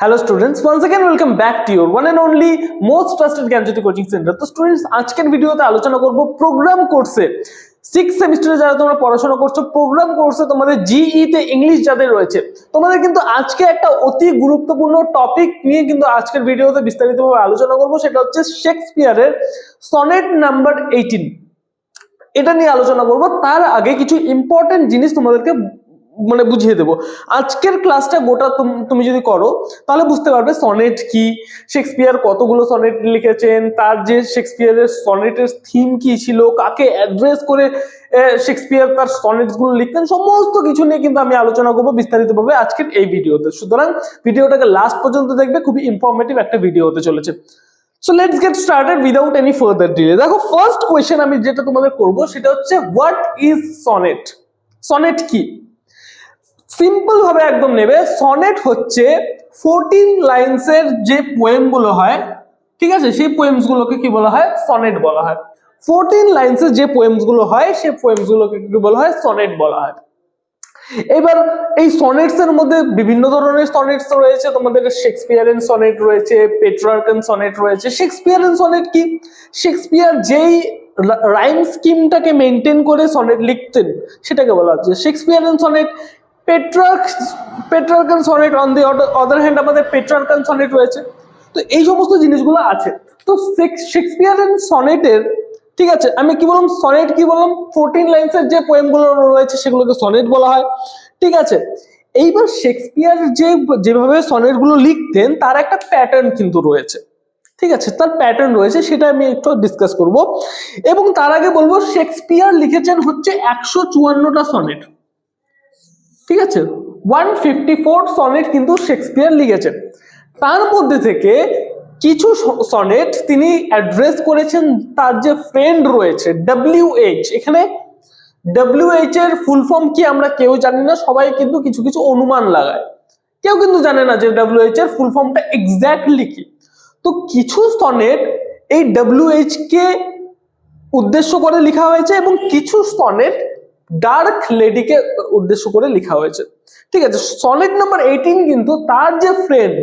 Hello students, once again welcome back to your one and only most trusted Gyanjyoti coaching centre. তো students, আজকের ভিডিওতে আলোচনা করব programme কোর্সে 6th সেমিস্টারে যারা তোমরা পড়াশোনা করছো, প্রোগ্রাম কোর্সে তোমাদের জিই তে ইংলিশ যাদের রয়েছে, তোমাদের কিন্তু আজকে একটা অতি গুরুত্বপূর্ণ টপিক নিয়ে কিন্তু আজকের ভিডিওতে বিস্তারিতভাবে আলোচনা করব। সেটা হচ্ছে শেক্সপিয়ারের সনেট নাম্বার 18। এটা নিয়ে আলোচনা করব। তার আগে কিছু ইম্পর্টেন্ট জিনিস তোমাদেরকে বুঝিয়ে দেবো। আজকের ক্লাসটা গোটা তুমি যদি করো তাহলে বুঝতে পারবে সনেট কি, শেক্সপিয়ার কতগুলো সনেট লিখেছেন, তার যে শেক্সপিয়ারের সনেটের থিম কি ছিল, কাকে অ্যাড্রেস করে শেক্সপিয়ার তার সনেটস গুলো লিখতেন, সমস্ত কিছু নিয়ে কিন্তু আমি আলোচনা করবো বিস্তারিতভাবে আজকের এই ভিডিওতে। সুতরাং ভিডিওটাকে লাস্ট পর্যন্ত দেখবে, খুবই ইনফরমেটিভ একটা ভিডিও হতে চলেছে। So let's get started without any further delay. দেখো, ফার্স্ট কোয়েশ্চেন আমি যেটা তোমাদের করব সেটা হচ্ছে হোয়াট ইজ সনেট। সনেট কি? সিম্পল ভাবে একদম নেবে, সনেট হচ্ছে 14 লাইনসের যে পোয়েম গুলো হয়, ঠিক আছে, সেই পোয়েমস গুলোকে কি বলা হয়? সনেট বলা হয়। 14 লাইনসের যে পোয়েমস গুলো হয় সেই পোয়েমস গুলোকে কি বলা হয়? সনেট বলা হয়। এবার এই সনেটস এর মধ্যে বিভিন্ন ধরনের সনেটস রয়েছে। তোমাদের শেক্সপিয়ারিয়ান সনেট রয়েছে, পেট্রার্কান সনেট রয়েছে। শেক্সপিয়ারিয়ান সনেট কি? শেক্সপিয়ার যেই রাইম স্কিমটাকে মেনটেন করে সনেট লিখতেন সেটাকে বলা হচ্ছে Shakespearean sonnet. Petrarchan sonnet on the other hand আমাদের পেট্রার্কান সনেট রয়েছে। তো এই সমস্ত জিনিসগুলো আছে। তো শেক্সপিয়ারিয়ান সনেটের, ঠিক আছে, আমি কি বললাম? সনেট কি বললাম? 14 লাইনসের যে পোয়েমগুলো রয়েছে সেগুলোকে সনেট বলা হয়, ঠিক আছে। এইবার শেক্সপিয়ার যেভাবে সনেটগুলো লিখতেন তার একটা প্যাটার্ন কিন্তু রয়েছে, ঠিক আছে, তার প্যাটার্ন রয়েছে, সেটা আমি একটু ডিসকাস করব। এবং তার আগে বলবো শেক্সপিয়ার লিখেছেন হচ্ছে 154টা সনেট, ঠিক আছে। 154 সনেট কিন্তু শেক্সপিয়ার লিখেছেন। তার মধ্যে থেকে কিছু সনেট তিনি অ্যাড্রেস করেছেন তার যে ফ্রেন্ড রয়েছে WH। এখানে WH এর ফুল ফর্ম কি আমরা কেউ জানি না, সবাই কিন্তু কিছু কিছু অনুমান লাগায়। কেউ কিন্তু জানে না যে WH এর ফুল ফর্মটা এক্স্যাক্টলি কি। তো কিছু সনেট এই WH কে উদ্দেশ্য করে লেখা হয়েছে এবং কিছু সনেট ডার্ক লেডিকে উদ্দেশ্য করে লেখা হয়েছে, ঠিক আছে। সনেট নাম্বার 18 কিন্তু তার যে ফ্রেন্ড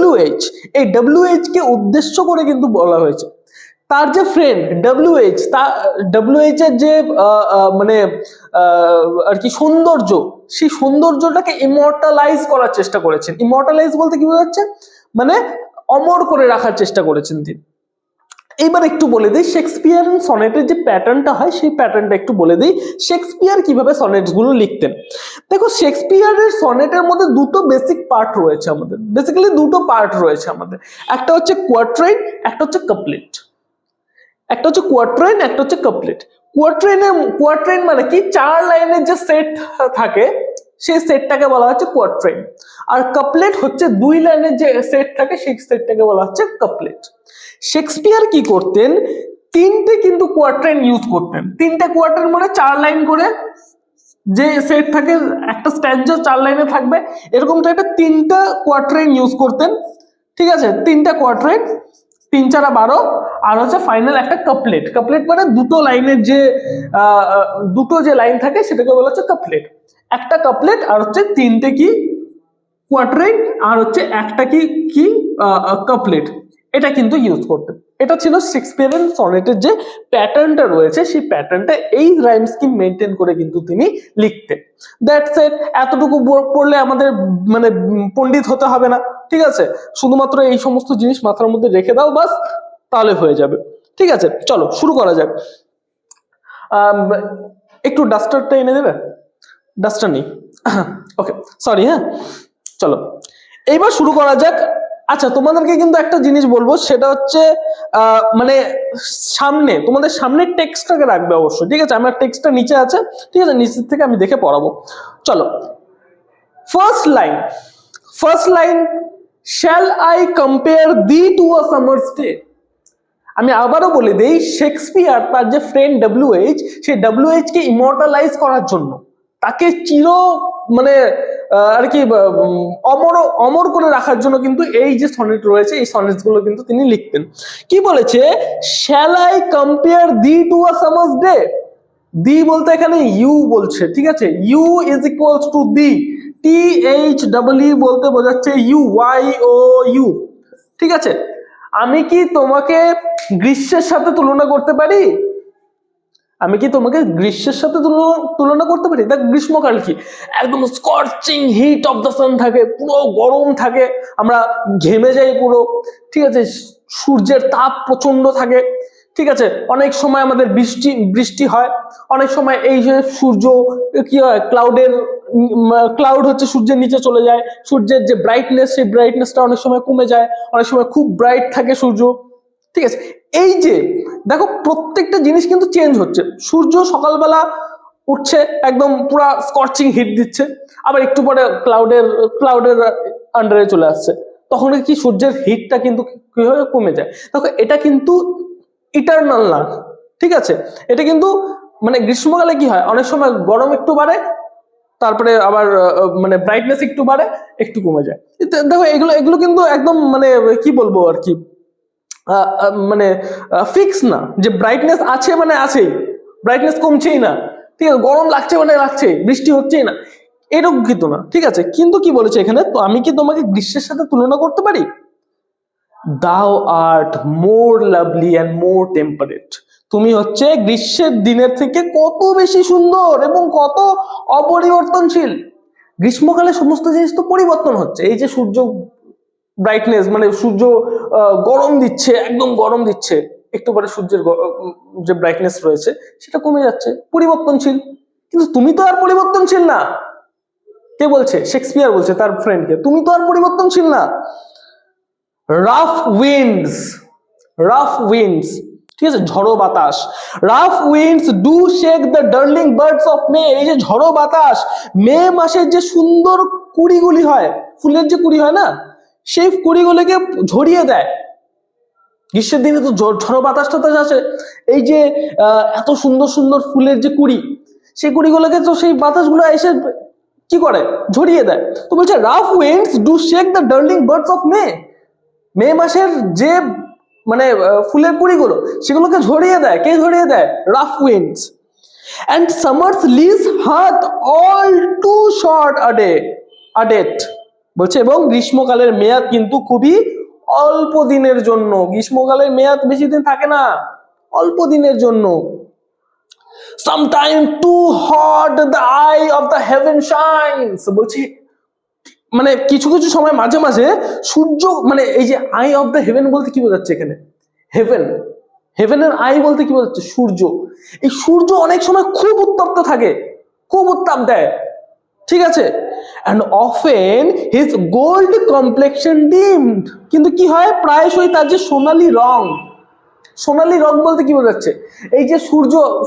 WH, এই WH কে উদ্দেশ্য করে কিন্তু বলা হয়েছে। তার যে ফ্রেন্ড WH, WH এর যে আর কি সৌন্দর্য, সেই সৌন্দর্যটাকে ইমর্টালাইজ করার চেষ্টা করেছেন। ইমর্টালাইজ বলতে কি বোঝাচ্ছে? মানে অমর করে রাখার চেষ্টা করেছেন তিনি। এইবার একটু বলে দিই শেক্সপিয়ারিয়ান সনেটের যে প্যাটার্নটা হয় সেই প্যাটার্নটা একটু বলে দিই। শেক্সপিয়ার কিভাবে সনেটস গুলো লিখতেন। দেখো, শেক্সপিয়ারের সনেটের মধ্যে দুটো বেসিক পার্ট রয়েছে আমাদের, বেসিক্যালি দুটো পার্ট রয়েছে আমাদের। একটা হচ্ছে কোয়াট্রাইন, একটা হচ্ছে কাপলেট। একটা হচ্ছে কোয়াট্রাইন, একটা হচ্ছে কাপলেট। কোয়াট্রাইন মানে কি? 4 লাইনের যে সেট থাকে সেই সেটটাকে বলা হচ্ছে কোয়াট্রাইন। আর কাপলেট হচ্ছে 2 লাইনের যে সেট থাকে সেই সেটটাকে বলা হচ্ছে কাপলেট। শেক্সপিয়ার কি করতেন? তিনটে কিন্তু কোয়াট্রাইন ইউজ করতেন। তিনটে কোয়াট্রাইন মানে 4 লাইন করে যে সেট থাকে, একটা স্ট্যাঞ্জা 4 লাইনে থাকবে, এরকম টাইপের তিনটা কোয়াট্রাইন ইউজ করতেন, ঠিক আছে। তিনটা কোয়াট্রাইন, 3 4 12, আর হচ্ছে ফাইনাল একটা কাপলেট। কাপলেট মানে দুটো লাইনের যে দুটো যে লাইন থাকে সেটাকে বলা হচ্ছে কাপলেট। একটা কাপলেট আর হচ্ছে তিনটে কি কোয়াট্রাইন আর হচ্ছে একটা কি কি কাপলেট, এটা কিন্তু ইউজ করতেন। এটা ছিল শেক্সপিয়ারিয়ান সনেটের যে প্যাটার্নটা রয়েছে, সেই প্যাটার্নটা এই রাইম স্কিম মেনটেন করে কিন্তু তিনি লিখতেন। That's it. এতটুকু পড়লে আমাদের পণ্ডিত হতে হবে না, ঠিক আছে। শুধুমাত্র এই সমস্ত জিনিস মাথার মধ্যে রেখে দাও, বাস, তাহলে হয়ে যাবে, ঠিক আছে। চলো শুরু করা যাক। একটু ডাস্টারটা এনে দেবে? ডাস্টার নেই, ওকে, সরি। হ্যাঁ, চলো এইবার শুরু করা যাক। আচ্ছা, তোমাদেরকে কিন্তু একটা জিনিস বলবো, সেটা হচ্ছে তোমাদের সামনে টেক্সটটাকে রাখবে অবশ্যই, ঠিক আছে। আমার টেক্সটটা নিচে আছে, ঠিক আছে, নিচের থেকে আমি দেখে পড়াবো। চলো, first line, shall I compare thee to a summer's day. আমি আবারও বলে দেই, শেক্সপিয়ার তার যে ফ্রেন্ড WH, সেই WH কে ইমর্টালাইজ করার জন্য, তাকে আর কি অমর করে রাখার জন্য কিন্তু এই যে সনেট রয়েছে এই সনেটস গুলো কিন্তু তিনি লিখতেন। কি বলেছে? Shall I compare thee to a summer's day. Thee বলতে এখানে ইউ বলছে, ঠিক আছে। You is equals to thee, THEE বলতে বোঝাচ্ছে YOU, ঠিক আছে। আমি কি তোমাকে গ্রীষ্মের সাথে তুলনা করতে পারি? আমি কি তোমাকে গ্রীষ্মের সাথে তুলনা করতে পারি? দেখ গ্রীষ্মকাল কি একদম scorching heat of the sun থাকে, পুরো গরম থাকে, আমরা ঘেমে যাই পুরো, ঠিক আছে। সূর্যের তাপ প্রচন্ড থাকে, ঠিক আছে। অনেক সময় আমাদের বৃষ্টি হয়, অনেক সময় এই যে সূর্য কি হয়, ক্লাউড হচ্ছে সূর্যের নিচে চলে যায়, সূর্যের যে ব্রাইটনেস সেই ব্রাইটনেসটা অনেক সময় কমে যায়, অনেক সময় খুব ব্রাইট থাকে সূর্য, ঠিক আছে। এই যে দেখো প্রত্যেকটা জিনিস কিন্তু চেঞ্জ হচ্ছে। সূর্য সকালবেলা উঠছে, একদম পুরো স্কর্চিং হিট দিচ্ছে, আবার একটু পরে ক্লাউডের আন্ডারে চলে আসছে, তখন কি সূর্যের হিটটা কিন্তু কিভাবে কমে যায়। দেখো এটা কিন্তু ইটারনাল না, ঠিক আছে। এটা কিন্তু মানে গ্রীষ্মকালে কি হয়, অনেক সময় গরম একটু বাড়ে, তারপরে আবার মানে ব্রাইটনেস একটু বাড়ে, একটু কমে যায়। দেখো এগুলো কিন্তু একদম মানে কি বলবো আর কি, মানে ফিক্স না যে ব্রাইটনেস আছে মানে আছেই, ব্রাইটনেস কমছেই না, ঠিক আছে। গরম লাগছে মানে লাগছে, বৃষ্টি হচ্ছেই না, এরকম কিন্তু না, ঠিক আছে। কিন্তু কি বলেছে এখানে, তো আমি কি তোমাকে গ্রীষ্মের সাথে তুলনা করতে পারি? দাও art more lovely and more temperate, তুমি হচ্ছে গ্রীষ্মের দিনের থেকে কত বেশি সুন্দর এবং কত অপরিবর্তনশীল। গ্রীষ্মকালে সমস্ত জিনিস তো পরিবর্তন হচ্ছে, এই যে সূর্য ব্রাইটনেস মানে সূর্য গরম দিচ্ছে, একদম গরম দিচ্ছে, একটু পরে সূর্যের যে ব্রাইটনেস রয়েছে সেটা কমে যাচ্ছে, পরিবর্তনশীল। কিন্তু তুমি তো আর পরিবর্তনশীল না। কে বলছে? শেক্সপিয়ার বলছে তার ফ্রেন্ডকে, তুমি তো আর পরিবর্তনশীল না। রাফ উইন্ডস, রাফ উইন্ডস, ঠিক আছে, ঝড়ো বাতাস। Rough winds do shake the darling birds of মে, এই যে ঝড়ো বাতাস মে মাসের যে সুন্দর কুড়িগুলি হয়, ফুলের যে কুড়ি হয় না, সেই কুড়িগুলিকে ঝরিয়ে দেয়। গ্রীষ্মের দিনে তো ঝড়ো বাতাসটা আছে, এই যে এত সুন্দর সুন্দর ফুলের যে কুড়ি, সেই কুড়িগুলোকে তো সেই বাতাসগুলো এসে কি করে, ঝরিয়ে দেয়। তো বলছে rough winds do shake the darling birds of May, May মাসের যে মানে ফুলের কুড়িগুলো সেগুলোকে ঝরিয়ে দেয়। কে ঝরিয়ে দেয়? Rough winds. And summer's lease hath all too short a date, বলছে এবং গ্রীষ্মকালের মেয়াদ কিন্তু খুবই অল্প দিনের জন্য। গ্রীষ্মকালের মেয়াদ বেশি দিন থাকে না, অল্প দিনের জন্য। Sometime too hot the eye of the heaven shines, বলছে মানে কিছু কিছু সময় মাঝে মাঝে সূর্য মানে এই যে আই অফ দ্য হেভেন বলতে কি বোঝাচ্ছে এখানে, হেভেন, হেভেনের আই বলতে কি বোঝাচ্ছে, সূর্য। এই সূর্য অনেক সময় খুব উত্তপ্ত থাকে, খুব উত্তাপ দেয়, ঠিক আছে। and often his gold complexion dimmed, কিন্তু কি হয় প্রায়শই তার যে সোনালী রং, সোনালী রং বলতে কি বোঝাচ্ছে, এই যে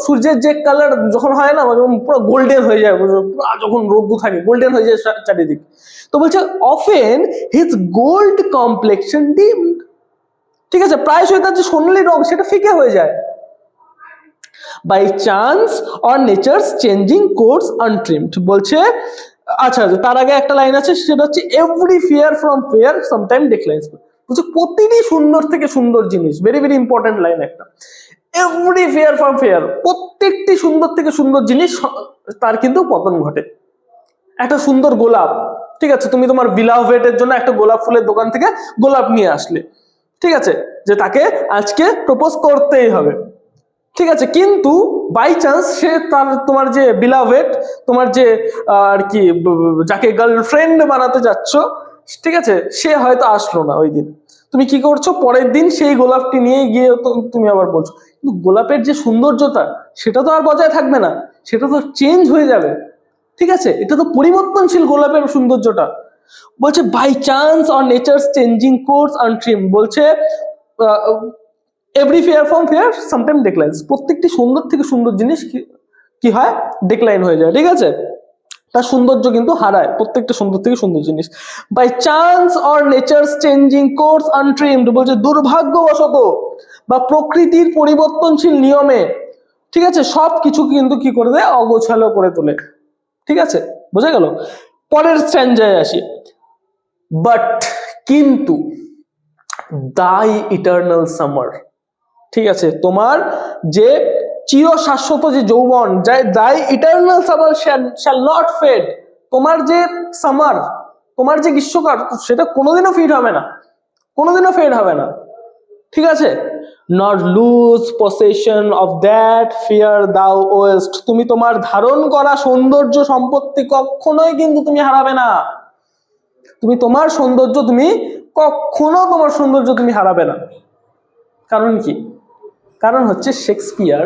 সূর্যের যে কালার যখন হয় না পুরো গোল্ডেন হয়ে যায়, যখন রোদ্দুর থাকে গোল্ডেন হয়ে যায় চারিদিক। তো বলছে often his gold complexion dimmed, ঠিক আছে, প্রায়শই তার যে সোনালী রং সেটা ফিকে হয়ে যায়। by chance or nature's changing course untrimmed, বলছে আচ্ছা তার আগে একটা লাইন আছে, সেটা হচ্ছে every fair from fair sometime declines, বলছে প্রতিটি সুন্দর থেকে সুন্দর জিনিস, ভেরি ভেরি ইম্পর্টেন্ট লাইন একটা, এভরি ফেয়ার ফ্রম ফেয়ার, প্রত্যেকটি সুন্দর থেকে সুন্দর জিনিস তার কিন্তু পতন ঘটে। একটা সুন্দর গোলাপ, ঠিক আছে, তুমি তোমার বিলাভেটের জন্য একটা গোলাপ ফুলের দোকান থেকে গোলাপ নিয়ে আসলে, ঠিক আছে, যে তাকে আজকে প্রপোজ করতেই হবে, ঠিক আছে, কিন্তু বাই চান্স সে তোমার যে বিলাভেট, তোমার যে আর কি যাকে গার্লফ্রেন্ড বানাতে যাচ্ছ, ঠিক আছে, সে হয়তো আসলো না ওই দিন, তুমি কি করছো, পরের দিন সেই গোলাপটি নিয়ে গিয়ে তুমি আবার বলছো, কিন্তু গোলাপের যে সৌন্দর্যতা সেটা তো আর বজায় থাকবে না, সেটা তো চেঞ্জ হয়ে যাবে, ঠিক আছে, এটা তো পরিবর্তনশীল গোলাপের সৌন্দর্যটা। বলছে by chance or nature's changing course untrimmed, বলছে every fair from fair sometime declines, প্রত্যেকটি সুন্দর থেকে সুন্দর জিনিস কি হয়, ডিক্লাইন হয়ে যায়, ঠিক আছে, তার সৌন্দর্য কিন্তু হারায়, প্রত্যেকটা সুন্দর থেকে সুন্দর জিনিস। By chance or nature's changing course untrimmed, বলছে দুর্ভাগ্যবশত বা প্রকৃতির পরিবর্তনশীল নিয়মে, ঠিক আছে, সব কিছু কিন্তু কি করে দেয়, অগোছালো করে তোলে, ঠিক আছে, বোঝা গেল। পরের স্ট্যান্ডায় আসি, বাট কিন্তু দাই ইটারনাল সামার, ঠিক আছে, তোমার যে চির শাশ্বত যে যৌবন, thy eternal summer shall not fade, তোমার যে সামার, তোমার যে গ্রীষ্মকাল, সেটা কোনোদিনও ফিট হবে না, কোনোদিনও ফেড হবে না, ঠিক আছে। Not lose possession of that fear দাও ওয়েস্ট, তুমি তোমার ধারণ করা সৌন্দর্য সম্পত্তি কখনোই কিন্তু তুমি হারাবে না। তুমি তোমার সৌন্দর্য, তুমি কখনো তোমার সৌন্দর্য তুমি হারাবে না। কারণ কি? কারণ হচ্ছে শেক্সপিয়ার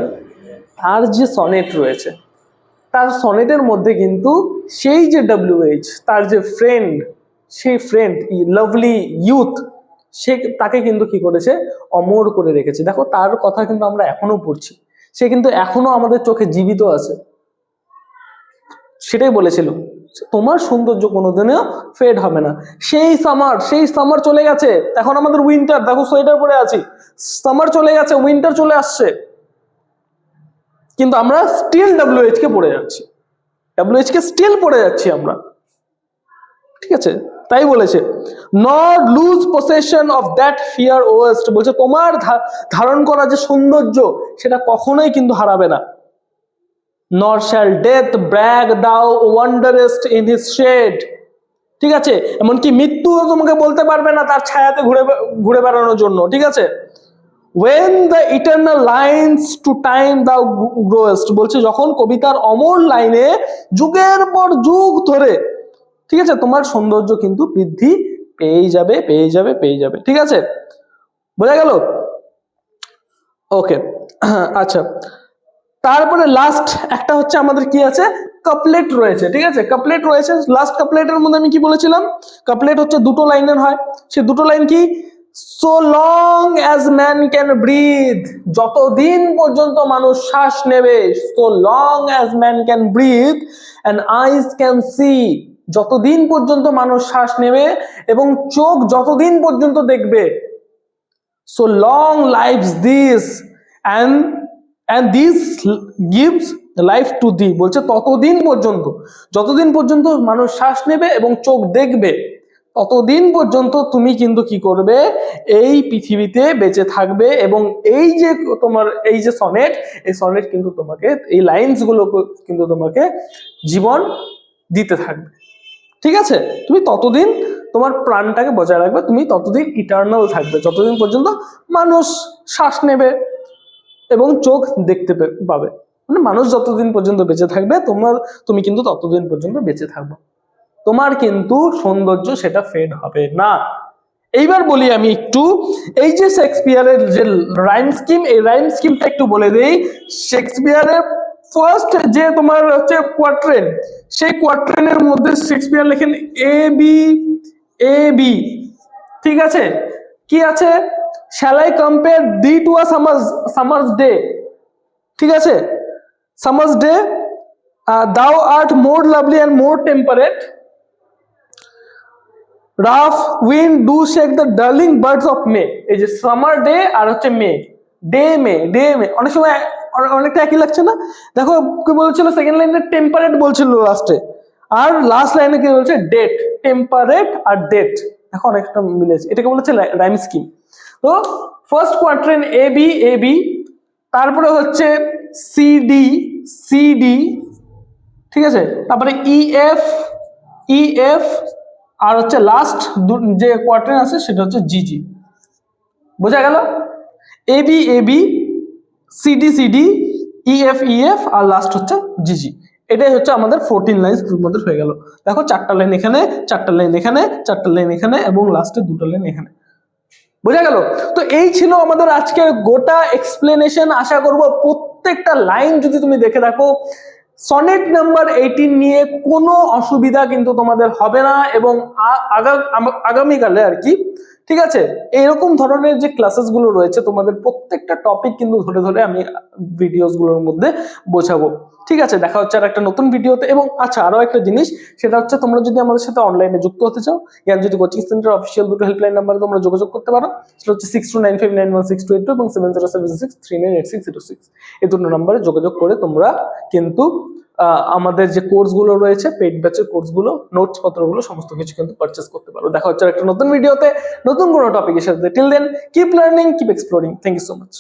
তার যে সনেট রয়েছে, তার সনেটের মধ্যে কিন্তু সেই যে WH, তার যে ফ্রেন্ড, সেই ফ্রেন্ড লাভলি ইউথ, সে তাকে কিন্তু কি করেছে, অমর করে রেখেছে। দেখো তার কথা কিন্তু আমরা এখনো পড়ছি, সে কিন্তু এখনো আমাদের চোখে জীবিত আছে। সেটাই বলেছিল, তোমার সৌন্দর্য কোনোদিনও ফেড হবে না। সেই সামার চলে গেছে, এখন আমাদের উইন্টার, দেখো সোয়েটার পরে আছি, সামার চলে গেছে, উইন্টার চলে আসছে, কিন্তু আমরা স্টিল WH কে পড়ে যাচ্ছি, WH কে স্টিল পড়ে যাচ্ছি আমরা, ঠিক আছে। তাই বলেছে not lose possession of that fear West, বলছে তোমার ধারণ করা যে সৌন্দর্য সেটা কখনোই কিন্তু হারাবে না। নর শ্যাল ডেথ ব্র্যাগ দাও ওয়ান্ডারেস্ট ইন হিজ শেড, ঠিক আছে। এমনকি মৃত্যু তোমাকে বলতে পারবে না তার ছায়াতে ঘুরে বেড়ানোর জন্য, ঠিক আছে। when the eternal lines to time thou growest, বলছে যখন কবিতার অমর লাইনে যুগের পর যুগ ধরে, ঠিক আছে, তোমার সৌন্দর্য কিন্তু বৃদ্ধি পেয়ে যাবে, ঠিক আছে, বোঝা গেল? ওকে, আচ্ছা, তারপরে লাস্ট একটা হচ্ছে আমাদের কি আছে, কাপলেট রয়েছে, ঠিক আছে। কাপলেট রয়েছে, লাস্ট কাপলেটের মধ্যে আমি কি বলেছিলাম, কাপলেট হচ্ছে দুটো লাইনের হয়। সে দুটো লাইন কি, so long as man can breathe, যতদিন পর্যন্ত মানুষ শ্বাস নেবে, so long as man can breathe and eyes can see, যতদিন পর্যন্ত মানুষ শ্বাস নেবে এবং চোখ যতদিন পর্যন্ত দেখবে, so long lives this and this gives life to thee, বলছে ততদিন পর্যন্ত, যতদিন পর্যন্ত মানুষ শ্বাস নেবে এবং চোখ দেখবে, ততদিন পর্যন্ত তুমি কিন্তু কি করবে, এই পৃথিবীতে বেঁচে থাকবে। এবং এই যে তোমার এই যে সনেট, এই সনেট কিন্তু তোমাকে, এই লাইনস গুলো কিন্তু তোমাকে জীবন দিতে থাকবে, ঠিক আছে। তুমি ততদিন তোমার প্রাণটাকে বজায় রাখবে, তুমি ততদিন ইটার্নাল থাকবে, যতদিন পর্যন্ত মানুষ শ্বাস নেবে এবং চোখ দেখতে পাবে, মানে মানুষ যতদিন পর্যন্ত বেঁচে থাকবে তুমি কিন্তু ততদিন পর্যন্ত বেঁচে থাকবে, তোমার কিন্তু সৌন্দর্য সেটা ফেড হবে না। এইবার বলি আমি একটু, এই যে শেক্সপিয়ারের যে রাইম স্কিম, এই রাইম স্কিমটা একটু বলে দেই। শেক্সপিয়ারের ফার্স্ট যে তোমার হচ্ছে কোয়াট্রেন, সেই কোয়াট্রেনের মধ্যে শেক্সপিয়ার লেখেন এ বি, ঠিক আছে। কি আছে, shall I compare thee to a summer's day, ঠিক আছে। summer's day, thou art more lovely and more temperate, rough wind do shake the darling birds of May, এই যে সামার ডে আর হচ্ছে মে, অনেক সময় অনেকটা একই লাগছে না। দেখো কি বলছিল, সেকেন্ড লাইনে টেম্পারেট বলছিল লাস্টে, আর লাস্ট লাইনে কি বলছে, ডেট, টেম্পারেট আর ডেট, দেখো অনেকটা মিলেছে, এটাকে বলেছে রাইম স্কিম। তো ফার্স্ট কোয়াট্রেন এ বি, তারপরে হচ্ছে সি ডি, ঠিক আছে, তারপরে ই এফ, আর হচ্ছে লাস্ট যে কোয়াট্রেন আছে সেটা হচ্ছে জি। বোঝা গেল? A B, C D, E F, আর লাস্ট হচ্ছে জি। এটাই হচ্ছে আমাদের 14 লাইন মধ্যে হয়ে গেল। দেখো 4টা লাইন এখানে, 4টা লাইন এখানে, 4টা লাইন এখানে এবং লাস্টে 2টা লাইন এখানে। বোঝা গেল? তো এই ছিল আমাদের আজকের গোটা এক্সপ্লেনেশন। আশা করব প্রত্যেকটা লাইন যদি তুমি দেখে থাকো, সনেট নাম্বার 18 নিয়ে কোনো অসুবিধা কিন্তু তোমাদের হবে না। এবং আগামীকালে আর কি, ঠিক আছে, এরকম ধরনের যে ক্লাসেস গুলো রয়েছে তোমাদের প্রত্যেকটা টপিক কিন্তু ধরে ধরে আমি ভিডিওস গুলোর মধ্যে বোঝাবো, ঠিক আছে। দেখা হচ্ছে আর একটা নতুন ভিডিওতে। এবং আচ্ছা, আরো একটা জিনিস, সেটা হচ্ছে তোমরা যদি আমাদের সাথে অনলাইনে যুক্ত হতে চাও, জ্ঞানজ্যোতি কোচিং সেন্টার অফিসিয়াল দুটো হেল্পলাইন নাম্বারে তোমরা যোগাযোগ করতে পারো। সেটা হচ্ছে 6295916282 এবং 7076398606। এই দুটো নাম্বারে যোগাযোগ করে তোমরা কিন্তু আমাদের যে কোর্সগুলো রয়েছে, পেইড ব্যাচের কোর্সগুলো, নোটস পত্রগুলো সমস্ত কিছু কিন্তু পারচেস করতে পারো। দেখা হচ্ছে একটা নতুন ভিডিওতে নতুন কোনো টপিকের সাথে। Till then, keep learning, keep exploring. Thank you so much.